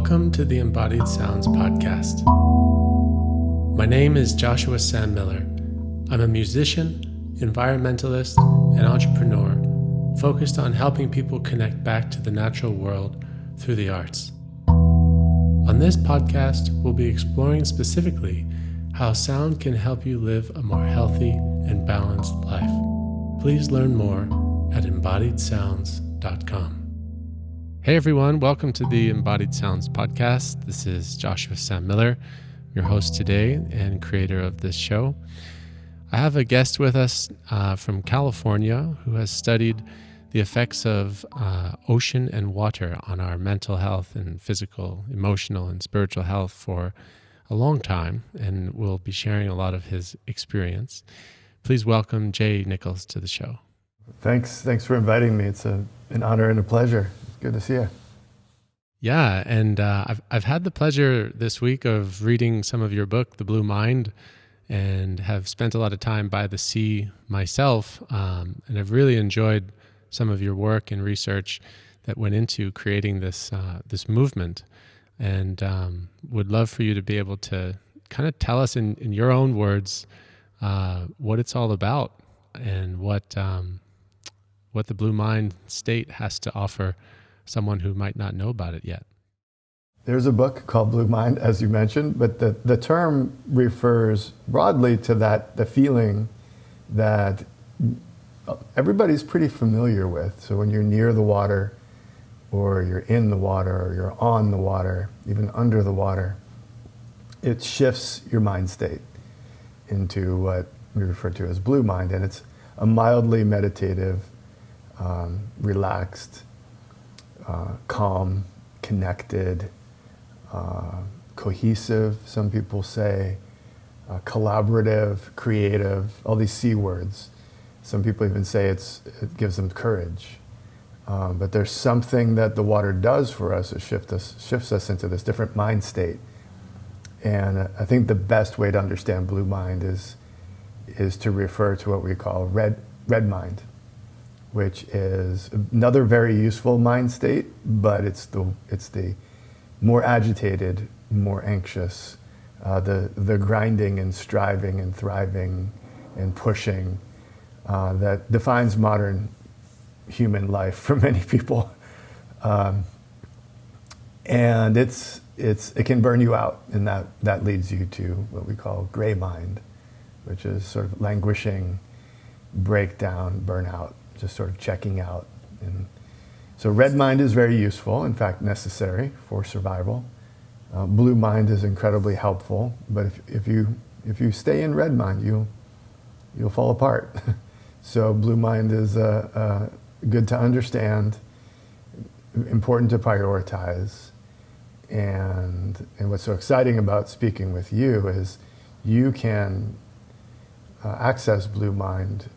Welcome to the Embodied Sounds podcast. My name is Joshua Sam Miller. I'm a musician, environmentalist, and entrepreneur focused on helping people connect back to the natural world through the arts. On this podcast, we'll be exploring specifically how sound can help you live a more healthy and balanced life. Please learn more at embodiedsounds.com. Hey everyone, welcome to the Embodied Sounds podcast. This is Joshua Sam Miller, your host today and creator of this show. I have a guest with us from California who has studied the effects of ocean and water on our mental health and physical, emotional, and spiritual health for a long time, and will be sharing a lot of his experience. Please welcome Jay Nichols to the show. Thanks for inviting me. It's an honor and a pleasure. Good to see you. Yeah, and I've had the pleasure this week of reading some of your book, The Blue Mind, and have spent a lot of time by the sea myself, and I've really enjoyed some of your work and research that went into creating this movement, and would love for you to be able to kind of tell us in your own words what it's all about and what the Blue Mind state has to offer someone who might not know about it yet. There's a book called Blue Mind, as you mentioned, but the term refers broadly to the feeling that everybody's pretty familiar with. So when you're near the water, or you're in the water, or you're on the water, even under the water, it shifts your mind state into what we refer to as blue mind. And it's a mildly meditative, relaxed, calm, connected, cohesive, some people say, collaborative, creative, all these C words. Some people even say it gives them courage. But there's something that the water does for us. It shifts us into this different mind state. And I think the best way to understand blue mind is to refer to what we call red mind, which is another very useful mind state, but it's the more agitated, more anxious, the grinding and striving and thriving and pushing that defines modern human life for many people. And it can burn you out, and that leads you to what we call gray mind, which is sort of languishing, breakdown, burnout, just sort of checking out. And so red mind is very useful, in fact necessary for survival. Blue mind is incredibly helpful, but if you stay in red mind, you'll fall apart. So blue mind is good to understand, important to prioritize, and what's so exciting about speaking with you is you can access blue mind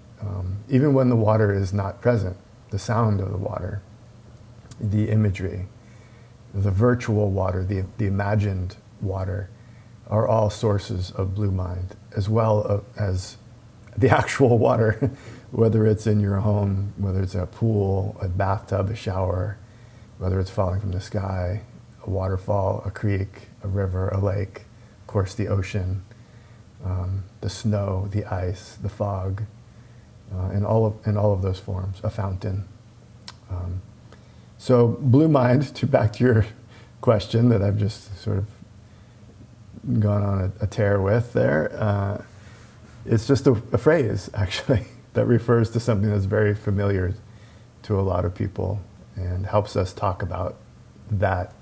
even when the water is not present. The sound of the water, the imagery, the virtual water, the imagined water are all sources of blue mind, as well as the actual water, whether it's in your home, whether it's a pool, a bathtub, a shower, whether it's falling from the sky, a waterfall, a creek, a river, a lake, of course the ocean, the snow, the ice, the fog, in all of those forms, a fountain. So blue mind, back to your question that I've just sort of gone on a tear with there, it's just a phrase, actually, that refers to something that's very familiar to a lot of people and helps us talk about that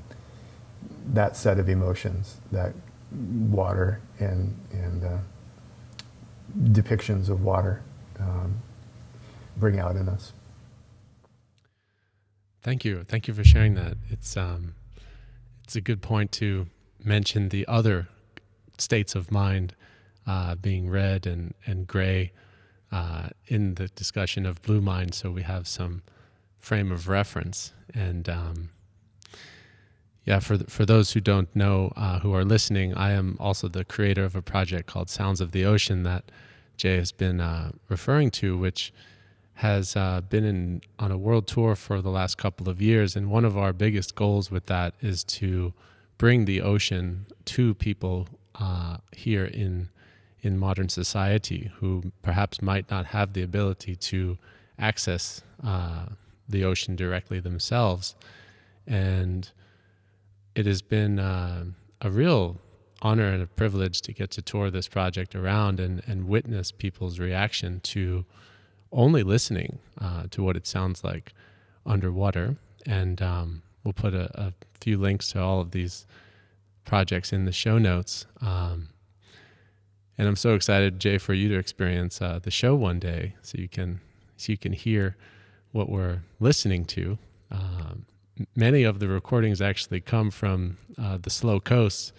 set of emotions that water and depictions of water bring out in us. Thank you for sharing that. It's a good point to mention the other states of mind, being red and gray, in the discussion of blue mind, so we have some frame of reference. And for those who don't know, who are listening, I am also the creator of a project called Sounds of the Ocean that Jay has been referring to, which has been on a world tour for the last couple of years. And one of our biggest goals with that is to bring the ocean to people here in modern society who perhaps might not have the ability to access the ocean directly themselves. And it has been a real honor and a privilege to get to tour this project around and witness people's reaction to only listening to what it sounds like underwater. And we'll put a few links to all of these projects in the show notes. And I'm so excited, Jay, for you to experience the show one day, so you can hear what we're listening to. Many of the recordings actually come from the slow coast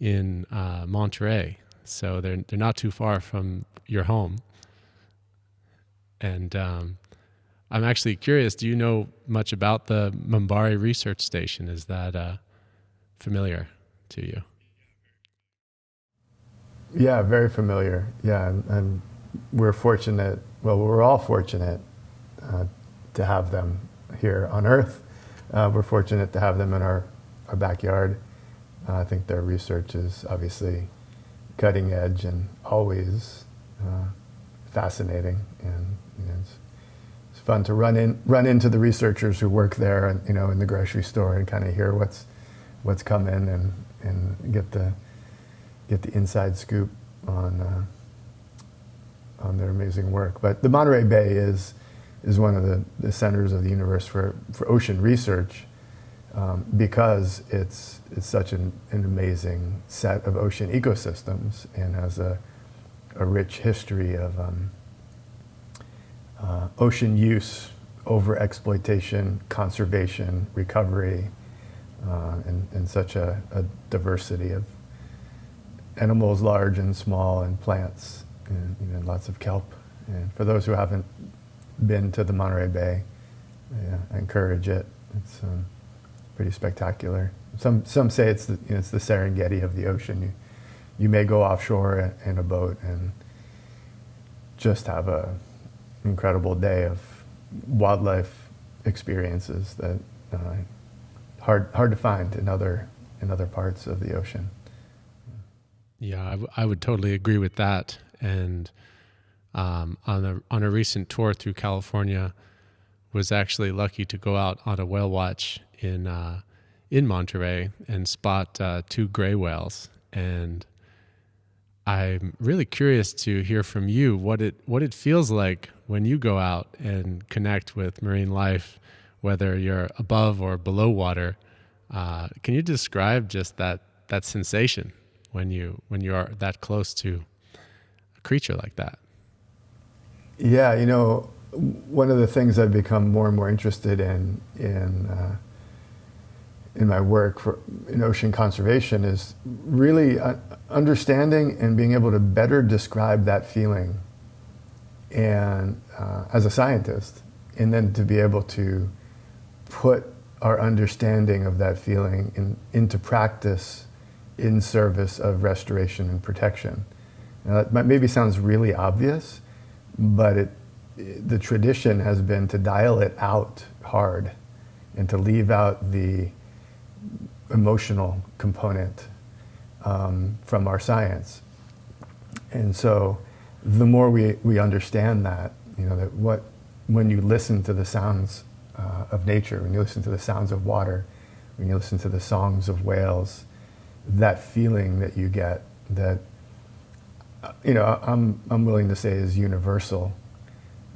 in Monterey, so they're not too far from your home. And I'm actually curious, do you know much about the Mambari Research Station? Is that familiar to you? Yeah, very familiar. Yeah, and we're fortunate, well, we're all fortunate to have them here on Earth. We're fortunate to have them in our backyard. I think their research is obviously cutting edge and always fascinating, and it's fun to run into the researchers who work there, and in the grocery store, and kind of hear what's coming and get the inside scoop on their amazing work. But the Monterey Bay is one of the centers of the universe for ocean research, because it's such an amazing set of ocean ecosystems and has a rich history of ocean use, over-exploitation, conservation, recovery, and such a diversity of animals large and small, and plants, and lots of kelp. And for those who haven't been to the Monterey Bay, I encourage it. It's pretty spectacular. Some say it's the Serengeti of the ocean. You may go offshore in a boat and just have an incredible day of wildlife experiences that hard to find in other parts of the ocean. Yeah, I would totally agree with that. And on a recent tour through California, was actually lucky to go out on a whale watch in Monterey and spot 2 gray whales. And I'm really curious to hear from you what it feels like when you go out and connect with marine life, whether you're above or below water. Can you describe just that sensation when you are that close to a creature like that? Yeah, one of the things I've become more and more interested in my work in ocean conservation is really understanding and being able to better describe that feeling, and as a scientist, and then to be able to put our understanding of that feeling into practice in service of restoration and protection. Now, that maybe sounds really obvious, but the tradition has been to dial it out hard and to leave out the emotional component from our science. And so the more we understand that, when you listen to the sounds of nature, when you listen to the sounds of water, when you listen to the songs of whales, that feeling that you get, that I'm willing to say is universal.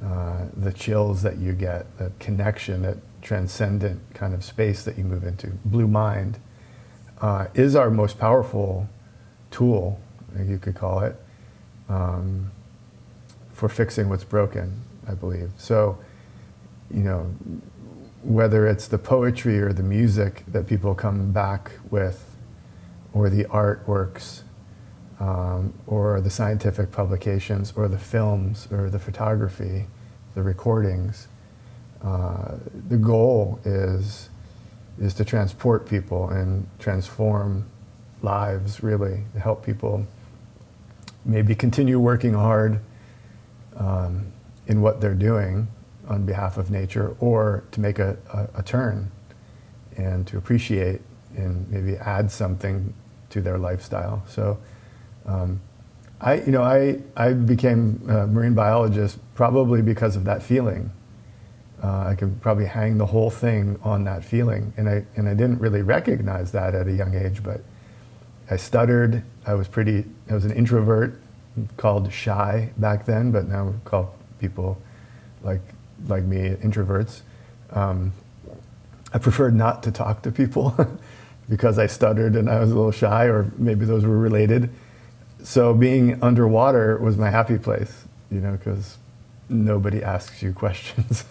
The chills that you get, the connection, that transcendent kind of space that you move into, blue mind, is our most powerful tool, you could call it, for fixing what's broken, I believe. So, whether it's the poetry or the music that people come back with, or the artworks, or the scientific publications, or the films, or the photography, the recordings, the goal is to transport people and transform lives, really, to help people maybe continue working hard in what they're doing on behalf of nature, or to make a turn and to appreciate and maybe add something to their lifestyle. So I became a marine biologist probably because of that feeling. I could probably hang the whole thing on that feeling, and I didn't really recognize that at a young age, but I stuttered. I was an introvert, called shy back then, but now we call people like me introverts. I preferred not to talk to people because I stuttered and I was a little shy, or maybe those were related. So being underwater was my happy place, because nobody asks you questions.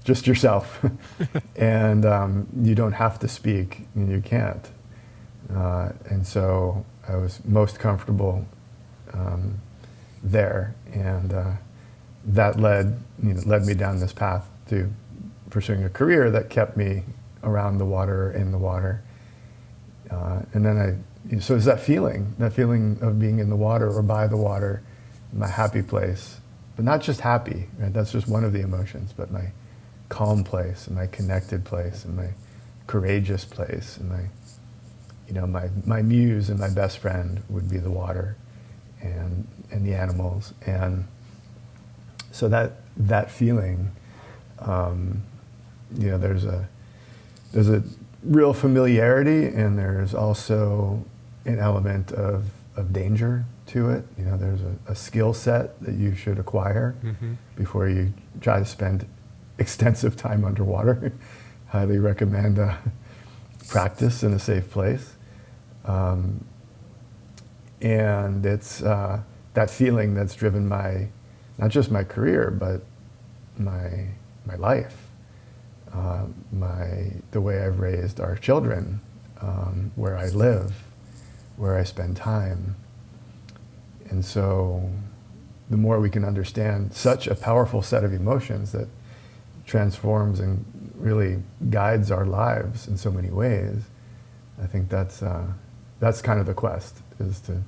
Just yourself. And you don't have to speak, and you can't. And so I was most comfortable there, and that led me down this path to pursuing a career that kept me around the water, in the water. And then so it's that feeling of being in the water or by the water, my happy place, but not just happy, right? That's just one of the emotions, but my calm place and my connected place and my courageous place and my muse and my best friend would be the water and the animals. And so that feeling, there's a real familiarity, and there's also an element of danger to it. There's a skill set that you should acquire before you try to spend extensive time underwater. Highly recommend practice in a safe place. And it's that feeling that's driven not just my career, but my life, the way I've raised our children, where I live, where I spend time. And so the more we can understand such a powerful set of emotions that transforms and really guides our lives in so many ways, I think that's kind of the quest, is to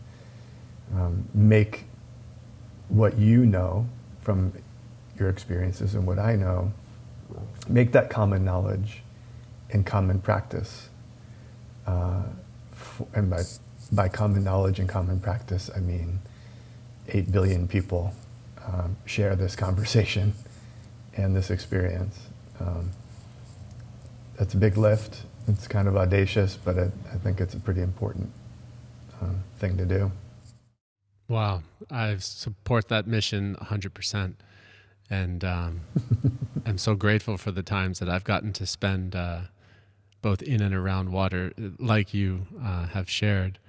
make what you know from your experiences and what I know, make that common knowledge and common practice. And by common knowledge and common practice, I mean 8 billion people share this conversation and this experience. That's a big lift. It's kind of audacious, but I think it's a pretty important thing to do. Wow. I support that mission 100%. And I'm so grateful for the times that I've gotten to spend both in and around water, like you have shared.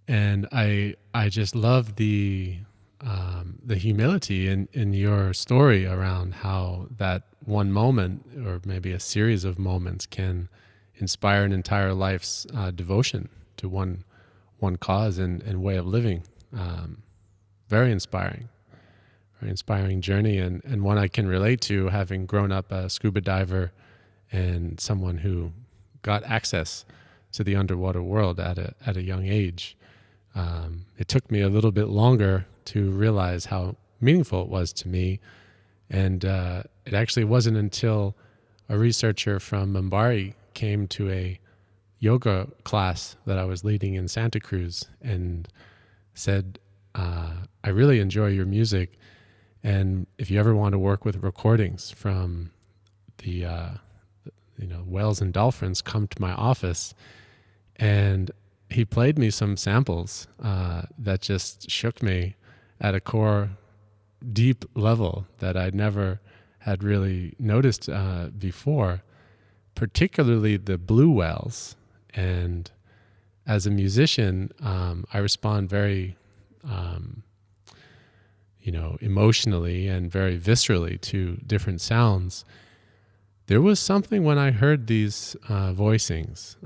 And I just love the humility in your story around how that one moment, or maybe a series of moments, can inspire an entire life's devotion to one cause and way of living. Very inspiring journey, and one I can relate to, having grown up a scuba diver and someone who got access to the underwater world at a young age. It took me a little bit longer to realize how meaningful it was to me, and it actually wasn't until a researcher from Mumbai came to a yoga class that I was leading in Santa Cruz and said, I really enjoy your music, and if you ever want to work with recordings from the whales and dolphins, come to my office. And he played me some samples that just shook me at a core, deep level that I'd never had really noticed before, particularly the blue whales. And as a musician, I respond very emotionally and very viscerally to different sounds. There was something when I heard these voicings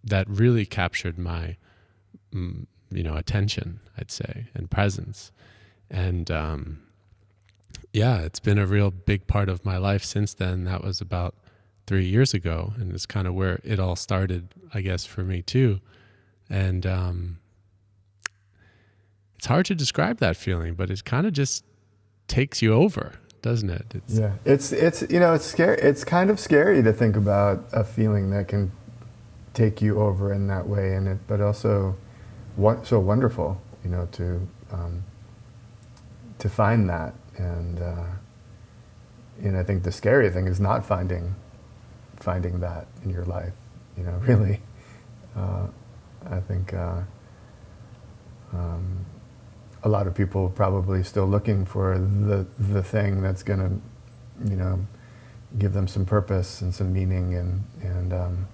that really captured my, attention, I'd say, and presence. And it's been a real big part of my life since then. That was about 3 years ago, and it's kind of where it all started, I guess, for me too. And it's hard to describe that feeling, but it kind of just takes you over, doesn't it? Yeah, it's it's scary. It's kind of scary to think about a feeling that can take you over in that way, but also so wonderful, to find that, and I think the scary thing is not finding that in your life, really. I think a lot of people probably still looking for the thing that's going to, give them some purpose and some meaning and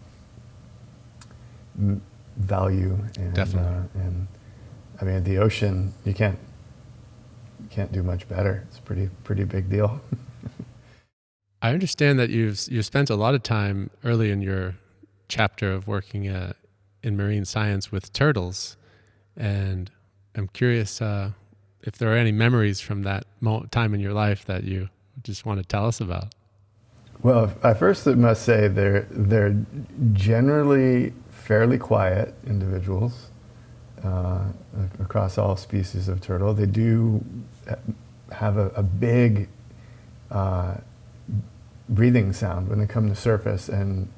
value. And, Definitely. And I mean, the ocean, you can't do much better. It's a pretty big deal. I understand that you've spent a lot of time early in your chapter of working in marine science with turtles, and I'm curious if there are any memories from that time in your life that you just want to tell us about. Well, I first must say they're generally fairly quiet individuals across all species of turtle. They do have a big breathing sound when they come to surface and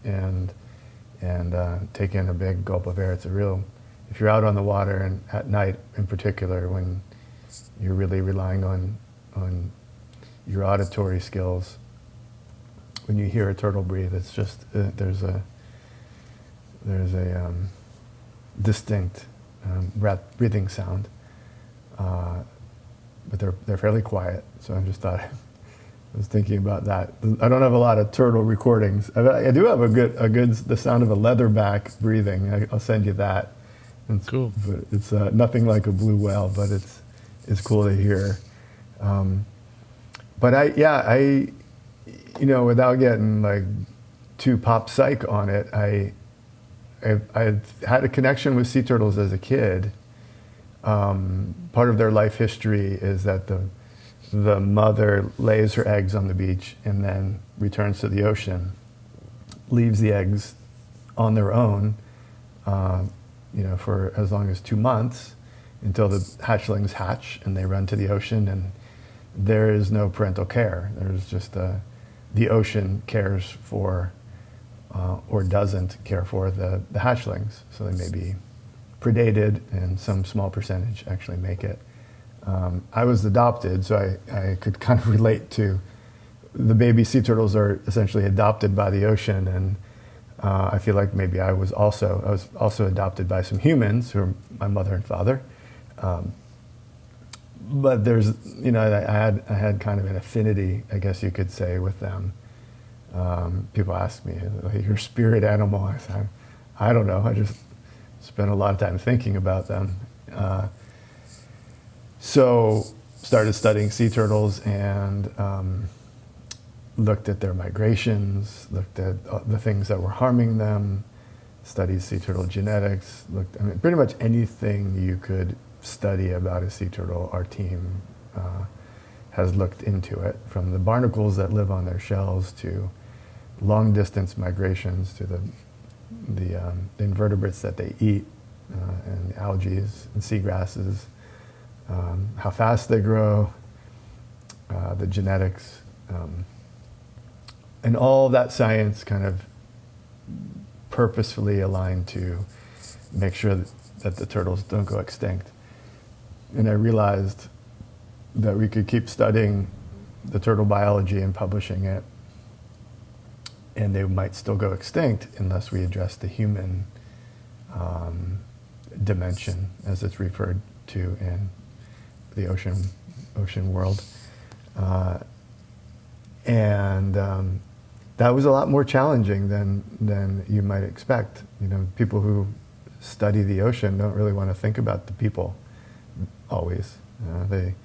take in a big gulp of air. It's if you're out on the water and at night in particular, when you're really relying on your auditory skills, when you hear a turtle breathe, it's just there's a distinct breathing sound, but they're fairly quiet. So I just thought. I was thinking about that. I don't have a lot of turtle recordings. I do have a good the sound of a leatherback breathing. I'll send you that. It's cool. But it's nothing like a blue whale, but it's cool to hear. But I without getting like too pop psych on it, I had a connection with sea turtles as a kid. Part of their life history is that the mother lays her eggs on the beach and then returns to the ocean, leaves the eggs on their own, for as long as 2 months until the hatchlings hatch and they run to the ocean, and there is no parental care. There's just the ocean cares for or doesn't care for the hatchlings. So they may be predated and some small percentage actually make it. I was adopted, so I could kind of relate to the baby sea turtles are essentially adopted by the ocean, and I feel like maybe I was also adopted by some humans who are my mother and father. But there's, I had kind of an affinity, I guess you could say, with them. People ask me, your spirit animal? I say, I don't know. I just spent a lot of time thinking about them. So started studying sea turtles and looked at their migrations, looked at the things that were harming them, studied sea turtle genetics, pretty much anything you could study about a sea turtle, our team has looked into it, from the barnacles that live on their shells to long distance migrations to the invertebrates that they eat, and algae and seagrasses. How fast they grow, the genetics, and all that science kind of purposefully aligned to make sure that the turtles don't go extinct. And I realized that we could keep studying the turtle biology and publishing it, and they might still go extinct unless we address the human dimension, as it's referred to in the ocean world, and that was a lot more challenging than you might expect. People who study the ocean don't really want to think about the people always. They're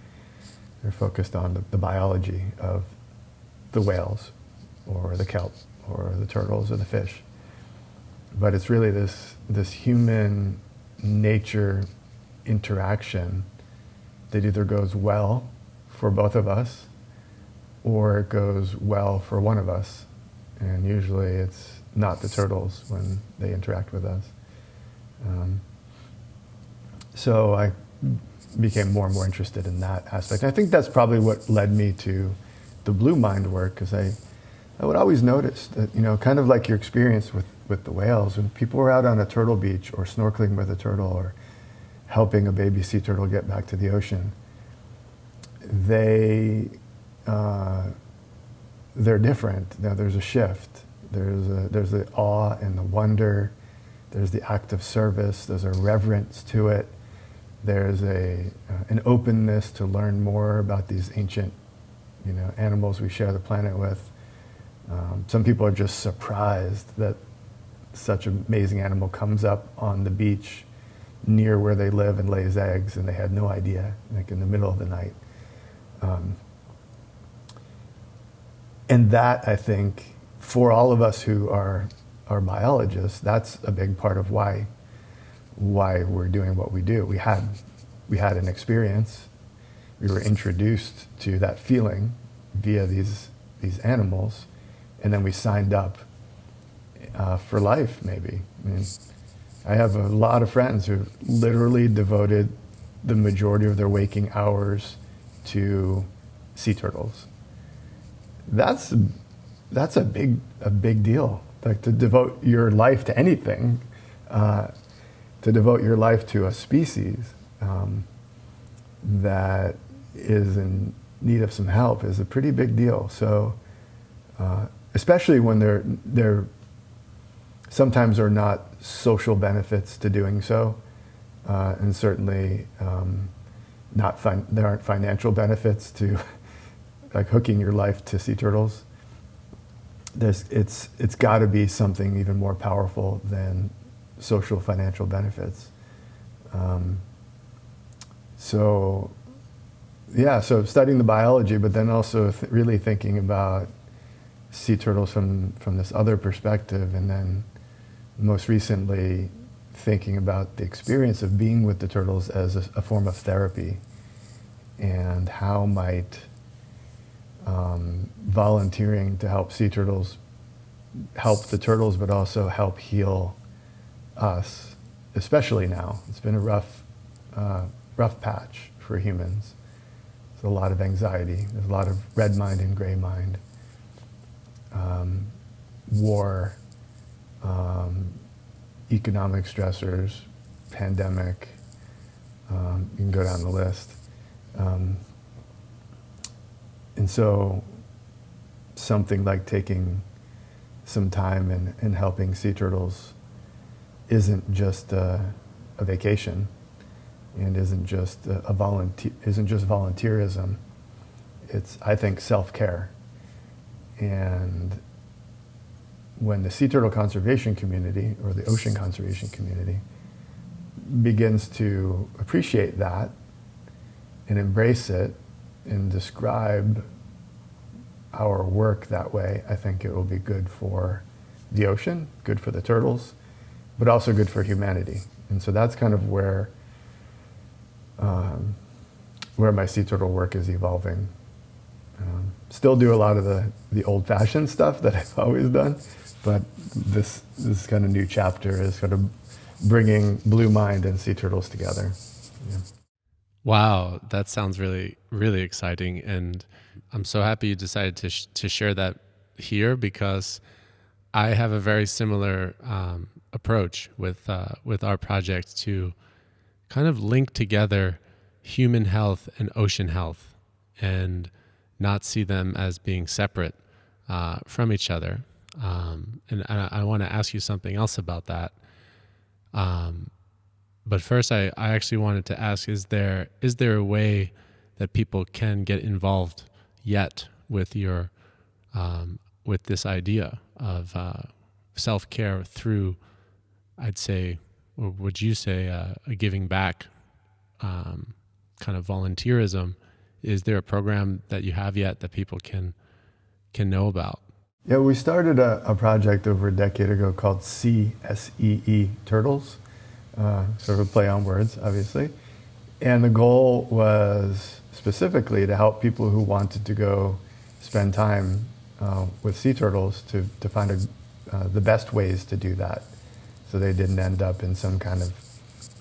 focused on the biology of the whales or the kelp or the turtles or the fish, but it's really this human nature interaction that either goes well for both of us or it goes well for one of us. And usually it's not the turtles when they interact with us. So I became more and more interested in that aspect. And I think that's probably what led me to the Blue Mind work, because I would always notice that, kind of like your experience with the whales, when people were out on a turtle beach or snorkeling with a turtle or helping a baby sea turtle get back to the ocean, they're different. There's a shift. There's the awe and the wonder. There's the act of service. There's a reverence to it. There's an openness to learn more about these ancient, animals we share the planet with. Some people are just surprised that such an amazing animal comes up on the beach near where they live and lays eggs, and they had no idea, like in the middle of the night. And that, I think, for all of us who are biologists, that's a big part of why we're doing what we do. We had an experience. We were introduced to that feeling via these animals, and then we signed up for life, maybe. I mean, I have a lot of friends who literally devoted the majority of their waking hours to sea turtles. That's a big deal. Like, to devote your life to anything, to devote your life to a species that is in need of some help is a pretty big deal. So, especially when there sometimes are not social benefits to doing so, and certainly there aren't financial benefits to like hooking your life to sea turtles. It's got to be something even more powerful than social financial benefits. So studying the biology, but then also really thinking about sea turtles from this other perspective, and then most recently thinking about the experience of being with the turtles as a form of therapy, and how might volunteering to help sea turtles help the turtles, but also help heal us, especially now. It's been a rough patch for humans. There's a lot of anxiety. There's a lot of red mind and gray mind. War, economic stressors, pandemic. You can go down the list. And so something like taking some time and helping sea turtles isn't just a vacation, and isn't just volunteerism. It's, I think, self-care. And when the sea turtle conservation community, or the ocean conservation community, begins to appreciate that and embrace it and describe our work that way, I think it will be good for the ocean, good for the turtles, but also good for humanity. And so that's kind of where my sea turtle work is evolving. Still do a lot of the old-fashioned stuff that I've always done, but this kind of new chapter is kind of bringing Blue Mind and sea turtles together. Yeah. Wow, that sounds really, really exciting, and I'm so happy you decided to share that here, because I have a very similar approach with our project to kind of link together human health and ocean health, and not see them as being separate from each other. And I want to ask you something else about that. But first, I actually wanted to ask: is there a way that people can get involved yet with your with this idea of self-care through, I'd say, or would you say, a giving back kind of volunteerism? Is there a program that you have yet that people can know about? Yeah, we started a project over a decade ago called SEE Turtles, sort of a play on words, obviously. And the goal was specifically to help people who wanted to go spend time with sea turtles to find the best ways to do that, so they didn't end up in some kind of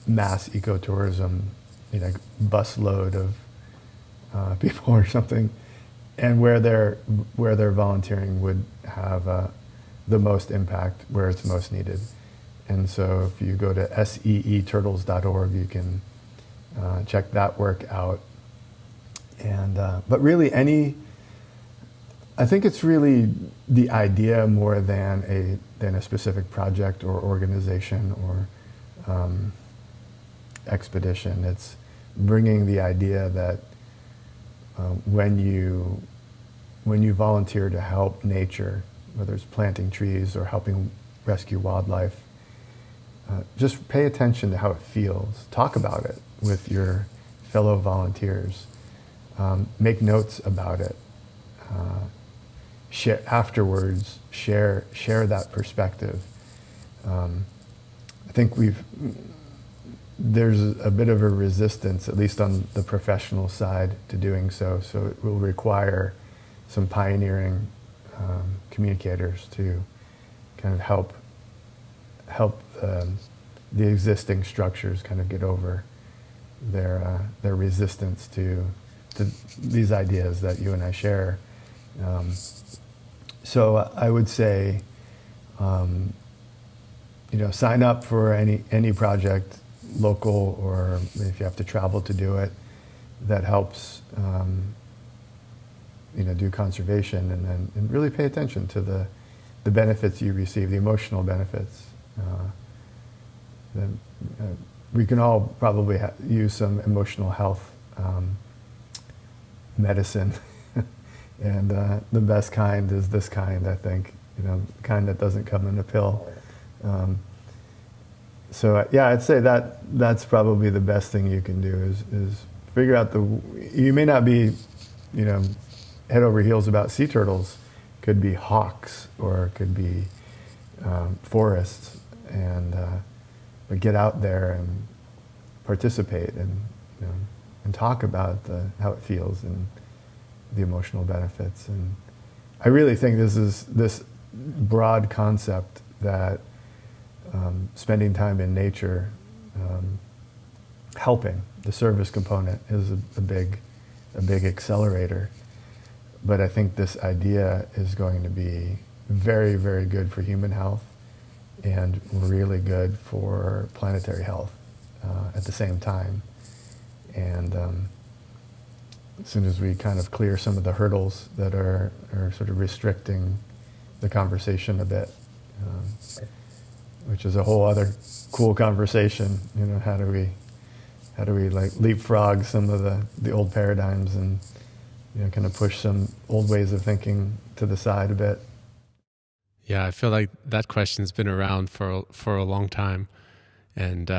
mass ecotourism, busload of people or something. and where they're volunteering would have the most impact, where it's most needed. And so if you go to seeturtles.org, you can check that work out. And but really I think it's really the idea more than a specific project or organization or expedition. It's bringing the idea that when you volunteer to help nature, whether it's planting trees or helping rescue wildlife, just pay attention to how it feels. Talk about it with your fellow volunteers. Make notes about it. Share afterwards. Share that perspective. I think there's a bit of a resistance, at least on the professional side, to doing so. So it will require some pioneering communicators to kind of help the existing structures kind of get over their resistance to these ideas that you and I share. So I would say, sign up for any project, local, or if you have to travel to do it, that helps do conservation, and really pay attention to the benefits you receive, the emotional benefits. We can all probably use some emotional health medicine, and the best kind is this kind, I think, the kind that doesn't come in a pill. So I'd say that's probably the best thing you can do is figure out you may not be, head over heels about sea turtles. Could be hawks, or it could be forests, but get out there and participate, and talk about how it feels and the emotional benefits. And I really think this broad concept that spending time in nature, helping the service component, is a big accelerator. But I think this idea is going to be very, very good for human health and really good for planetary health at the same time. And as soon as we kind of clear some of the hurdles that are sort of restricting the conversation a bit, which is a whole other cool conversation. How do we like leapfrog some of the old paradigms and kind of push some old ways of thinking to the side a bit. Yeah, I feel like that question's been around for a long time, and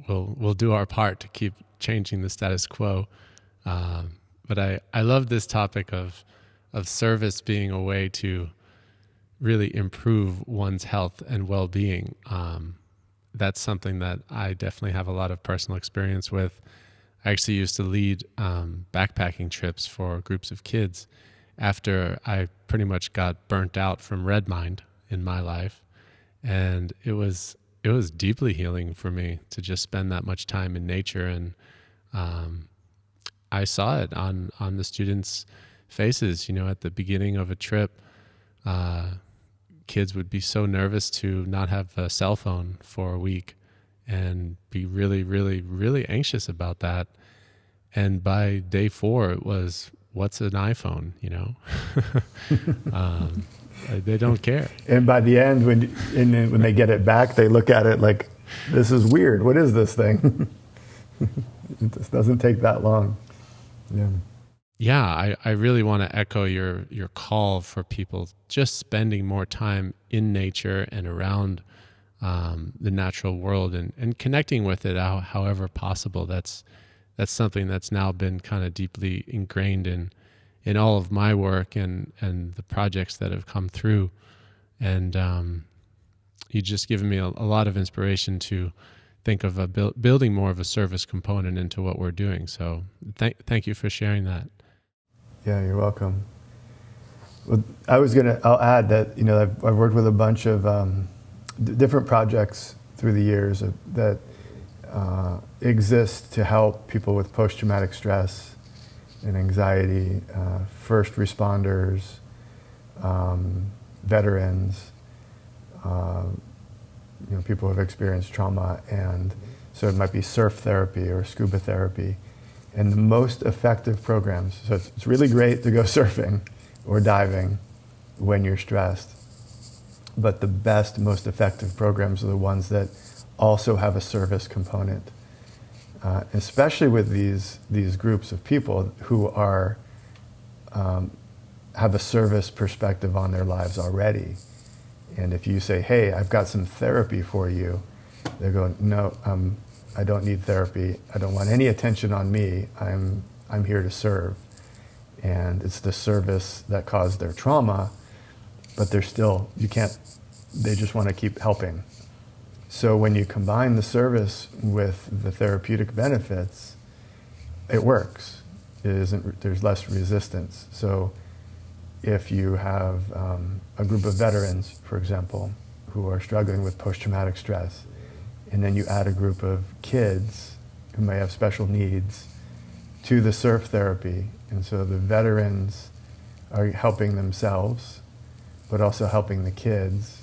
we'll do our part to keep changing the status quo. But I love this topic of service being a way to really improve one's health and well-being. That's something that I definitely have a lot of personal experience with. I actually used to lead backpacking trips for groups of kids after I pretty much got burnt out from Red Mind in my life. And it was deeply healing for me to just spend that much time in nature. And I saw it on the students' faces, at the beginning of a trip. Kids would be so nervous to not have a cell phone for a week and be really, really, really anxious about that. And by day 4, it was, what's an iPhone, They don't care. And by the end, when they get it back, they look at it like, this is weird. What is this thing? It just doesn't take that long. Yeah, I really want to echo your call for people just spending more time in nature and around the natural world and connecting with it however possible. That's something that's now been kind of deeply ingrained in all of my work and the projects that have come through. And you've just given me a lot of inspiration to think of building more of a service component into what we're doing. So thank you for sharing that. Yeah, you're welcome. Well, I'll add that, I've worked with a bunch of different projects through the years that exist to help people with post-traumatic stress and anxiety, first responders, veterans, people who have experienced trauma, and so it might be surf therapy or scuba therapy. And the most effective programs, so it's really great to go surfing or diving when you're stressed, but the best, most effective programs are the ones that also have a service component, especially with these groups of people who are have a service perspective on their lives already. And if you say, hey, I've got some therapy for you, they're going, no, I don't need therapy. I don't want any attention on me. I'm here to serve. And it's the service that caused their trauma, but they're still, they just want to keep helping. So when you combine the service with the therapeutic benefits, it works. There's less resistance. So if you have a group of veterans, for example, who are struggling with post-traumatic stress, and then you add a group of kids who may have special needs to the surf therapy, and so the veterans are helping themselves, but also helping the kids.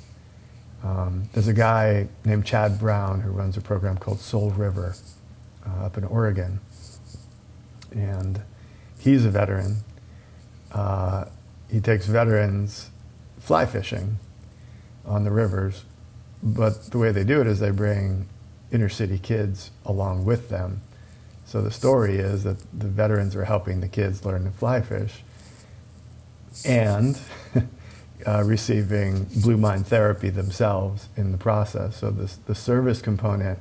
There's a guy named Chad Brown who runs a program called Soul River up in Oregon, and he's a veteran. He takes veterans fly fishing on the rivers, but the way they do it is they bring inner city kids along with them. So the story is that the veterans are helping the kids learn to fly fish and receiving Blue Mind therapy themselves in the process. So the service component,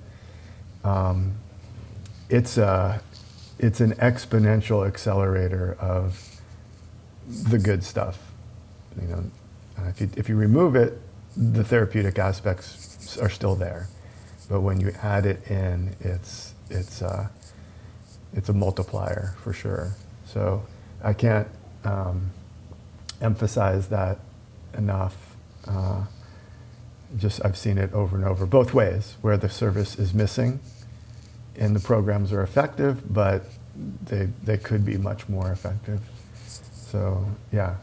it's an exponential accelerator of the good stuff. If you remove it, the therapeutic aspects are still there, but when you add it in, it's a multiplier for sure. So I can't emphasize that enough. I've seen it over and over, both ways, where the service is missing and the programs are effective, but they could be much more effective. So yeah,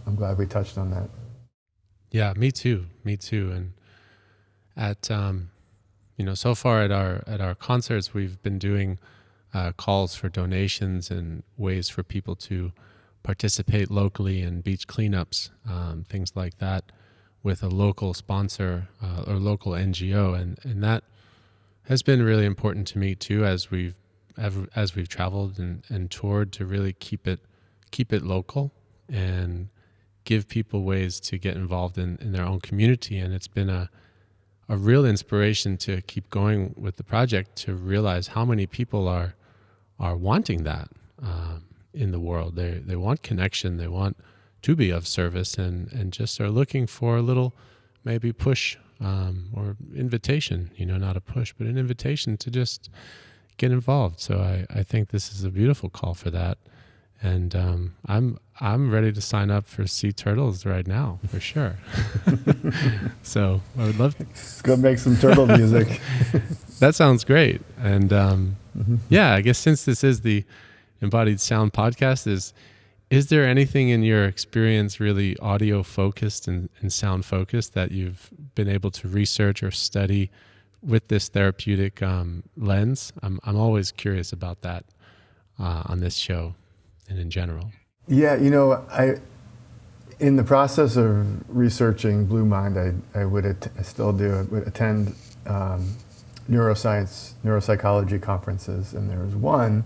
I'm glad we touched on that. Yeah, me too. And at so far at our concerts, we've been doing calls for donations and ways for people to participate locally in beach cleanups, things like that, with a local sponsor or local NGO, and that has been really important to me too, as we've traveled and toured, to really keep it local and give people ways to get involved in their own community. And it's been a real inspiration to keep going with the project, to realize how many people are wanting that in the world. They want connection, they want to be of service, and just are looking for a little maybe push or invitation, not a push, but an invitation to just get involved. So I think this is a beautiful call for that. And I'm ready to sign up for Sea Turtles right now, for sure. So I would love to. Let's go make some turtle music. That sounds great. And I guess since this is the Embodied Sound podcast, is there anything in your experience really audio focused and sound focused that you've been able to research or study with this therapeutic lens? I'm always curious about that on this show and in general. Yeah, in the process of researching Blue Mind, I would attend neuropsychology conferences, and there's one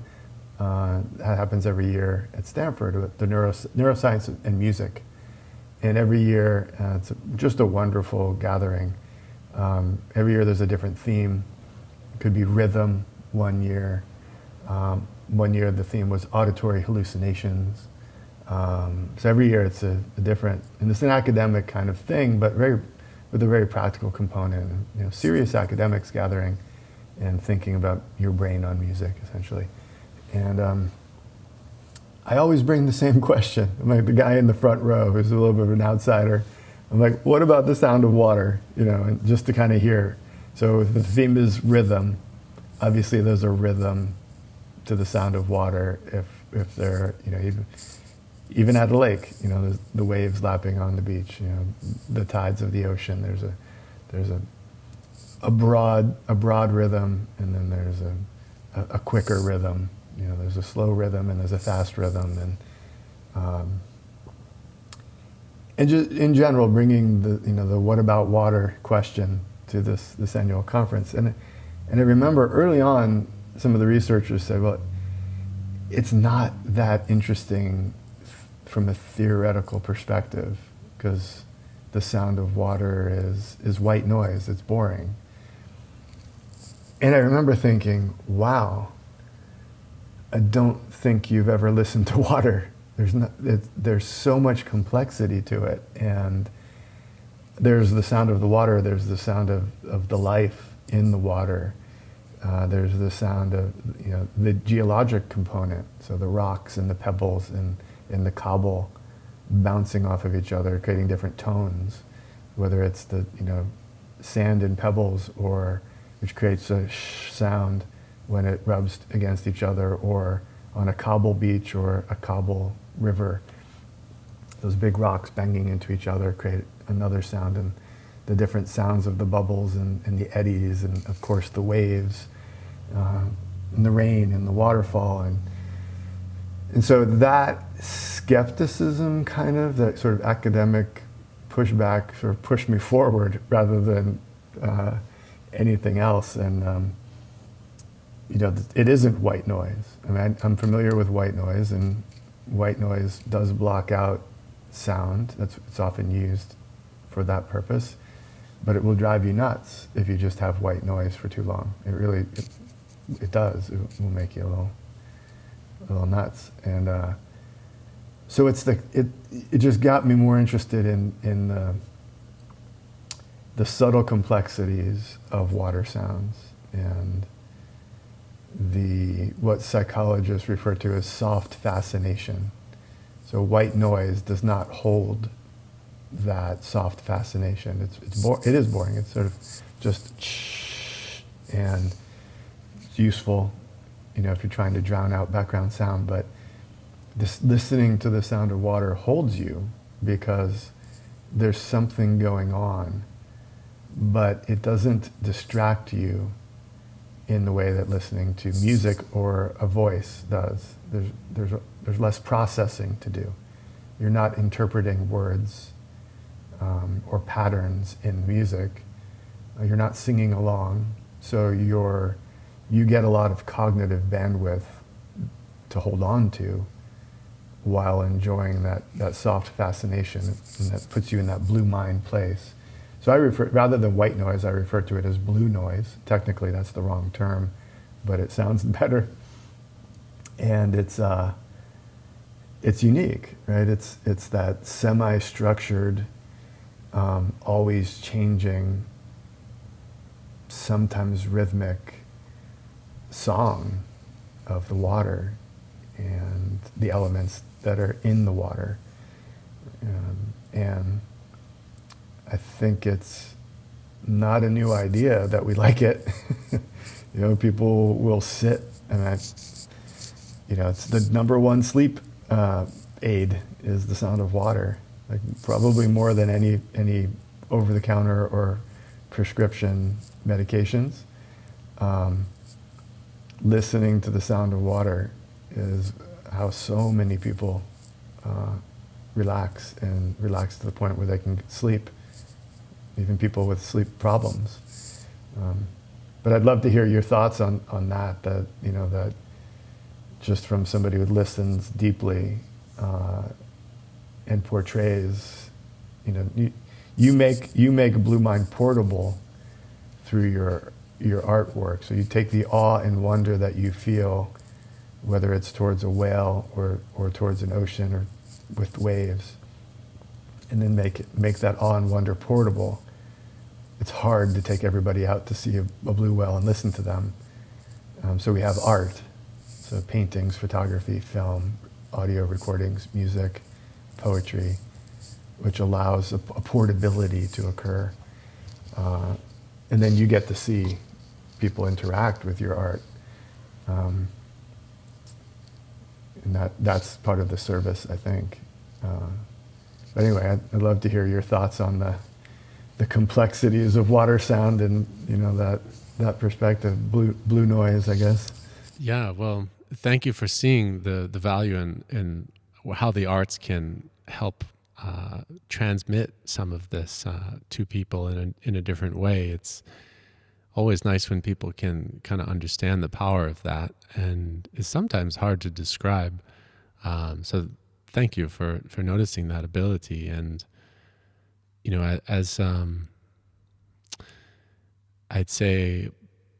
that happens every year at Stanford, the neuroscience and music. And every year, it's just a wonderful gathering. Every year there's a different theme. It could be rhythm one year. One year the theme was auditory hallucinations. So every year it's a different, and it's an academic kind of thing, but with a very practical component. Serious academics gathering and thinking about your brain on music, essentially. And I always bring the same question. I'm like the guy in the front row who's a little bit of an outsider. I'm like, what about the sound of water? And just to kind of hear. So if the theme is rhythm, obviously there's a rhythm to the sound of water. If if they're, even at a lake, the waves lapping on the beach, the tides of the ocean. There's a broad rhythm, and then there's a quicker rhythm. There's a slow rhythm and there's a fast rhythm, and just in general, bringing the what about water question to this annual conference. And I remember early on, some of the researchers said, well, it's not that interesting from a theoretical perspective, because the sound of water is white noise. It's boring. And I remember thinking, wow, I don't think you've ever listened to water. There's so much complexity to it. And there's the sound of the water, there's the sound of the life in the water. There's the sound of the geologic component, so the rocks and the pebbles and the cobble bouncing off of each other, creating different tones, whether it's the sand and pebbles, or which creates a sound when it rubs against each other, or on a cobble beach or a cobble river. Those big rocks banging into each other create another sound, and the different sounds of the bubbles and the eddies, and of course the waves, and the rain and the waterfall. And so that skepticism, kind of, that sort of academic pushback, sort of pushed me forward rather than anything else. And it isn't white noise. I mean, I'm familiar with white noise, and white noise does block out sound. It's often used for that purpose, but it will drive you nuts if you just have white noise for too long. It does. It will make you a little nuts. And so it just got me more interested in the subtle complexities of water sounds, and what psychologists refer to as soft fascination. So white noise does not hold that soft fascination. It is boring. It's sort of just and it's useful, if you're trying to drown out background sound. But this listening to the sound of water holds you, because there's something going on, but it doesn't distract you in the way that listening to music or a voice does. There's less processing to do. You're not interpreting words or patterns in music. You're not singing along, so you get a lot of cognitive bandwidth to hold on to while enjoying that soft fascination, and that puts you in that blue mind place. So rather than white noise, I refer to it as blue noise. Technically, that's the wrong term, but it sounds better. And it's unique, right? It's that semi-structured, always changing, sometimes rhythmic song of the water and the elements that are in the water. And I think it's not a new idea that we like it. People will sit, and it's the number one sleep aid is the sound of water, like probably more than any over-the-counter or prescription medications. Listening to the sound of water is how so many people relax to the point where they can sleep. Even people with sleep problems. But I'd love to hear your thoughts on that, that just from somebody who listens deeply and portrays, you make Blue Mind portable through your artwork. So you take the awe and wonder that you feel, whether it's towards a whale or towards an ocean or with waves, and then make that awe and wonder portable. It's hard to take everybody out to see a blue whale and listen to them. So we have art, so paintings, photography, film, audio recordings, music, poetry, which allows a portability to occur. And then you get to see people interact with your art. And that's part of the service, I think. But anyway, I'd love to hear your thoughts on the complexities of water sound and, that perspective, blue noise, I guess. Yeah, well, thank you for seeing the value in how the arts can help transmit some of this to people in a different way. It's always nice when people can kind of understand the power of that, and it's sometimes hard to describe. So thank you for noticing that ability. And, as I'd say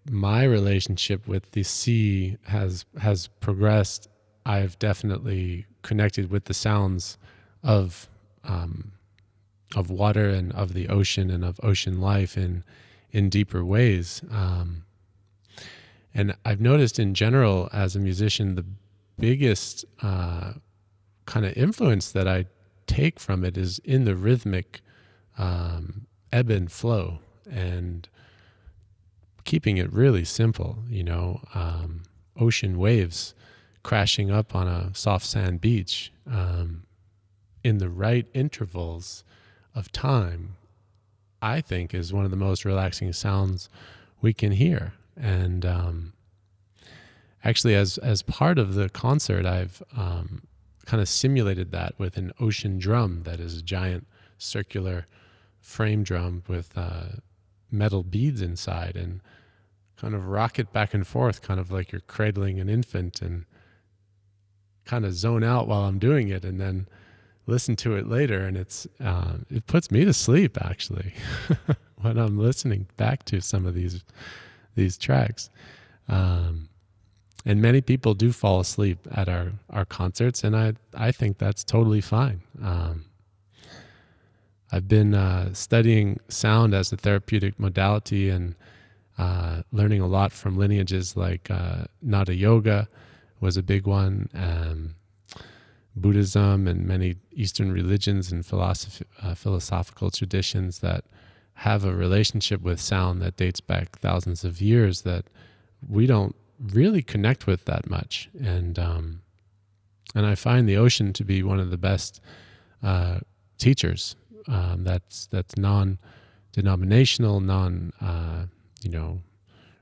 my relationship with the sea has progressed, I've definitely connected with the sounds of water and of the ocean and of ocean life in deeper ways. And I've noticed in general as a musician, the biggest kind of influence that I take from it is in the rhythmic ebb and flow, and keeping it really simple, ocean waves crashing up on a soft sand beach in the right intervals of time, I think is one of the most relaxing sounds we can hear. And actually, as part of the concert, I've kind of simulated that with an ocean drum that is a giant circular frame drum with metal beads inside, and kind of rock it back and forth, kind of like you're cradling an infant, and kind of zone out while I'm doing it, and then listen to it later. And it puts me to sleep, actually, when I'm listening back to some of these tracks. And many people do fall asleep at our concerts, and I think that's totally fine. I've been studying sound as a therapeutic modality, and learning a lot from lineages like Nada Yoga was a big one, Buddhism, and many Eastern religions and philosophical traditions that have a relationship with sound that dates back thousands of years that we don't really connect with that much. And I find the ocean to be one of the best teachers. That's non-denominational,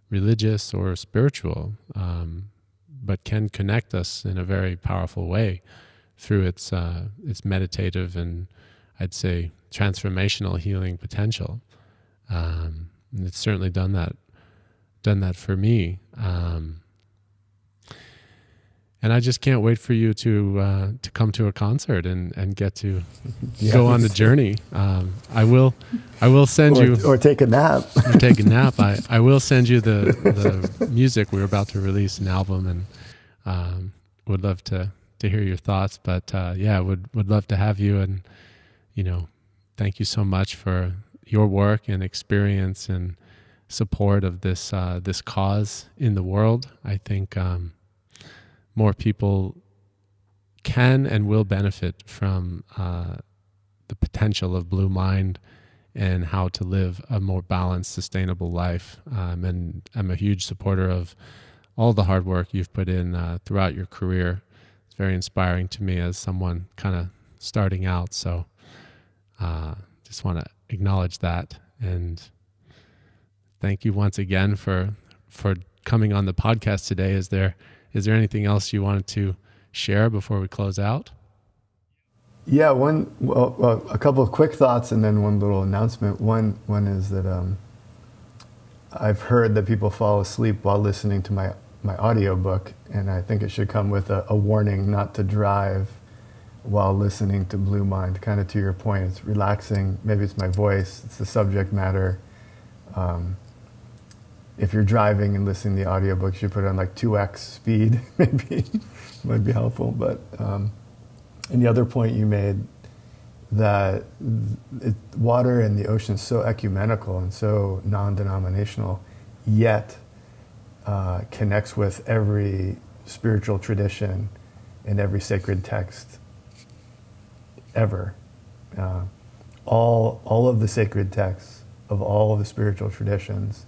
religious or spiritual, but can connect us in a very powerful way through its meditative and, I'd say, transformational healing potential. And it's certainly done that for me. And I just can't wait for you to come to a concert and get to go on the journey. I will send you, or take a nap. Or take a nap. I will send you the music. We're about to release an album, and would love to hear your thoughts. But would love to have you. And thank you so much for your work and experience and support of this cause in the world. I think more people can and will benefit from the potential of Blue Mind and how to live a more balanced, sustainable life. And I'm a huge supporter of all the hard work you've put in throughout your career. It's very inspiring to me as someone kind of starting out. So just want to acknowledge that. And thank you once again for coming on the podcast today. Is there anything else you wanted to share before we close out? Yeah, a couple of quick thoughts and then one little announcement. One is that I've heard that people fall asleep while listening to my audiobook, and I think it should come with a warning not to drive while listening to Blue Mind. Kind of to your point, it's relaxing. Maybe it's my voice, it's the subject matter. If you're driving and listening to the audiobook, you should put it on like 2x speed, maybe. Might be helpful. But and the other point you made, that water and the ocean is so ecumenical and so non-denominational, yet connects with every spiritual tradition and every sacred text ever. All of the sacred texts of all of the spiritual traditions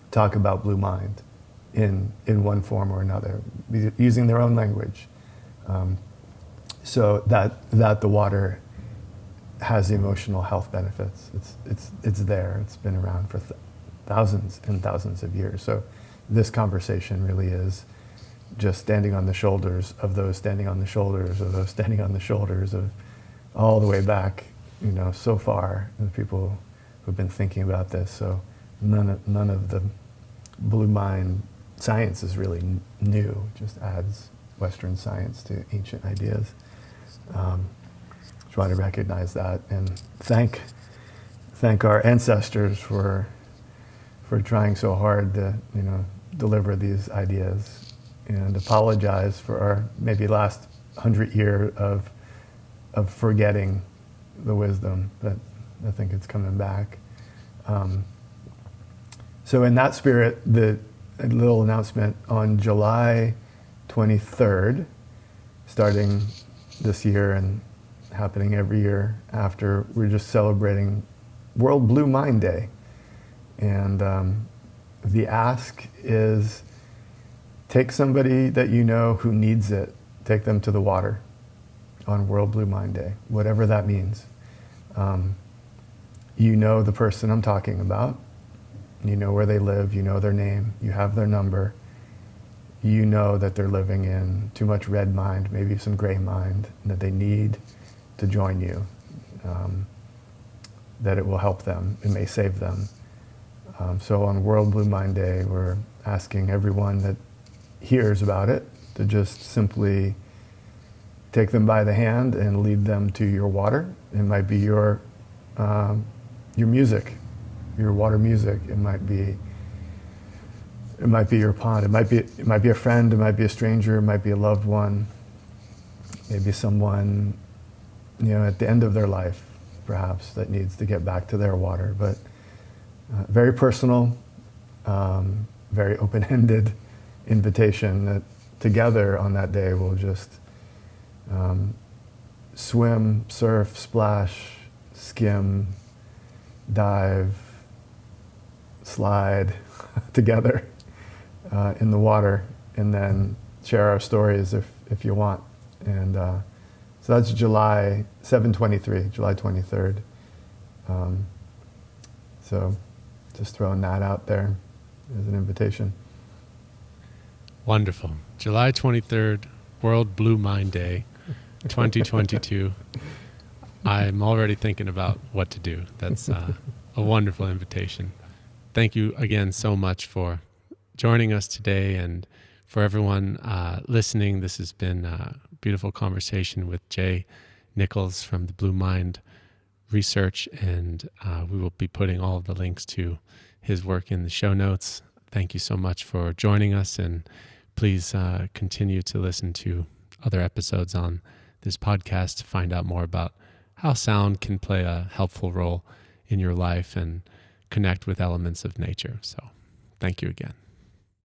talk about Blue Mind in one form or another, using their own language. So that the water has emotional health benefits. It's there. It's been around for thousands and thousands of years. So this conversation really is just standing on the shoulders of those standing on the shoulders of those standing on the shoulders of all the way back, so far, the people who've been thinking about this. So none of the blue mind science is really new. It just adds Western science to ancient ideas. Try to recognize that and thank our ancestors for trying so hard to deliver these ideas, and apologize for our maybe last 100 years of forgetting the wisdom, but I think it's coming back. So in that spirit, a little announcement on July 23rd, starting this year and happening every year after, we're just celebrating World Blue Mind Day. And the ask is, take somebody that you know who needs it, take them to the water on World Blue Mind Day, whatever that means. You know the person I'm talking about. You know where they live, you know their name, you have their number. You know that they're living in too much red mind, maybe some gray mind, and that they need to join you, that it will help them, it may save them. So on World Blue Mind Day, we're asking everyone that hears about it to just simply take them by the hand and lead them to your water. It might be your music, your water music. It might be your pond. It might be a friend. It might be a stranger. It might be a loved one. Maybe someone, at the end of their life, perhaps, that needs to get back to their water. But very personal, very open-ended invitation that together on that day we'll just swim, surf, splash, skim, dive, slide together in the water, and then share our stories if you want. And so that's July 23rd. So just throwing that out there as an invitation. Wonderful. July 23rd, World Blue Mind Day, 2022. I'm already thinking about what to do. That's a wonderful invitation. Thank you again so much for joining us today, and for everyone listening. This has been a beautiful conversation with Jay Nichols from the Blue Mind Research, and we will be putting all of the links to his work in the show notes. Thank you so much for joining us, and please continue to listen to other episodes on this podcast to find out more about how sound can play a helpful role in your life and connect with elements of nature. So thank you again.